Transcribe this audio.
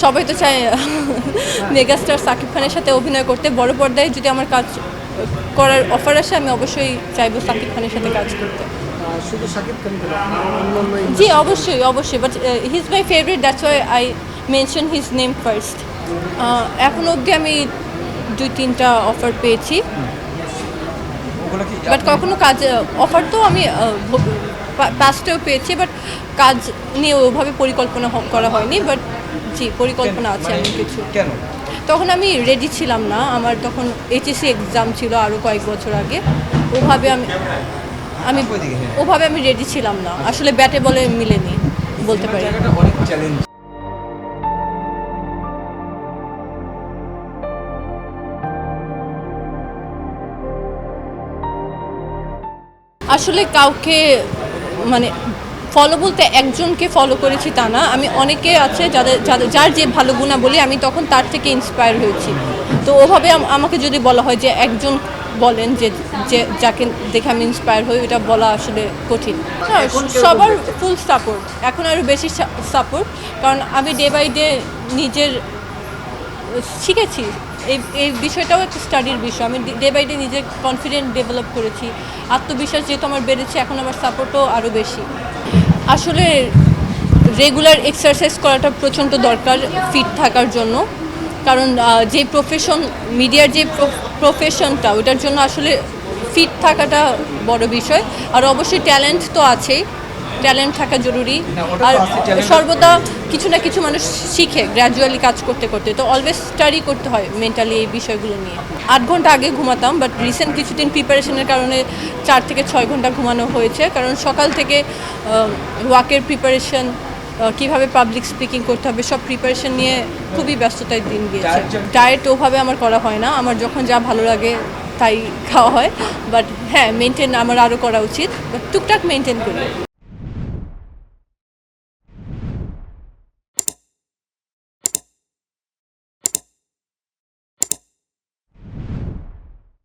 সবাই তো চায় মেগাস্টার সাকিব খানের সাথে অভিনয় করতে। বড় পর্দায় যদি আমার কাজ করার অফার আসে আমি অবশ্যই চাইবো সাকিব খানের সাথে কাজ করতে। শুধু শাকিব খান কেন, অন্যান্য জি অবশ্যই অবশ্যই, but he is my favourite, that's why I mention his name first. এখন অবধি আমি 2-3টা অফার পেয়েছি, ওগুলো কি বাট কখনো কাজ অফার তো আমি পাস্টেও পেয়েছি, বাট কাজ নিয়ে ওভাবে পরিকল্পনা করা হয়নি। বাট জি পরিকল্পনা আছে এমন কিছু। কেন? তখন আমি রেডি ছিলাম না, আমার তখন এইচএসসি এক্সাম ছিল আরও কয়েক বছর আগে। ওভাবে আমি আমি ওভাবে আমি রেডি ছিলাম না, আসলে ব্যাটে বলে মিলেনি বলতে পারি। জায়গাটা অনেক চ্যালেঞ্জ। আসলে কাউকে মানে ফলো বলতে একজনকে ফলো করেছি তা না, আমি অনেকে আছে যার যে ভালো গুণাবলী আমি তখন তার থেকে ইন্সপায়ার হয়েছি। তো ওভাবে আমাকে যদি বলা হয় যে একজন বলেন যে যাকে দেখে আমি ইন্সপায়ার হই, এটা বলা আসলে কঠিন। হ্যাঁ, সবার ফুল সাপোর্ট, এখন আরও বেশি সাপোর্ট, কারণ আমি ডে বাই ডে নিজের শিখেছি। এই বিষয়টাও একটা স্টাডির বিষয়। আমি ডে বাই ডে নিজের কনফিডেন্ট ডেভেলপ করেছি, আত্মবিশ্বাস যেহেতু আমার বেড়েছে, এখন আমার সাপোর্টও আরও বেশি। আসলে রেগুলার এক্সারসাইজ করাটা প্রচণ্ড দরকার ফিট থাকার জন্য, কারণ যে প্রফেশন, মিডিয়ার যে প্রফেশনটা, ওটার জন্য আসলে ফিট থাকাটা বড় বিষয়। আর অবশ্যই ট্যালেন্ট তো আছেই, ট্যালেন্ট থাকা জরুরি। আর সর্বদা কিছু না কিছু মানুষ শিখে গ্র্যাজুয়ালি কাজ করতে করতে, তো অলওয়েজ স্টাডি করতে হয় মেন্টালি এই বিষয়গুলো নিয়ে। 8 ঘন্টা আগে ঘুমাতাম, বাট রিসেন্ট কিছুদিন প্রিপারেশনের কারণে 4 থেকে 6 ঘন্টা ঘুমানো হয়েছে, কারণ সকাল থেকে ওয়াকের প্রিপারেশন, কীভাবে পাবলিক স্পিকিং করতে হবে, সব প্রিপারেশন নিয়ে খুবই ব্যস্ততায় দিন গিয়েছে। ডায়েট ওভাবে আমার করা হয় না, আমার যখন যা ভালো লাগে তাই খাওয়া হয়। বাট হ্যাঁ, মেনটেন আমার আরও করা উচিত, বাট টুকটাক মেনটেন করি।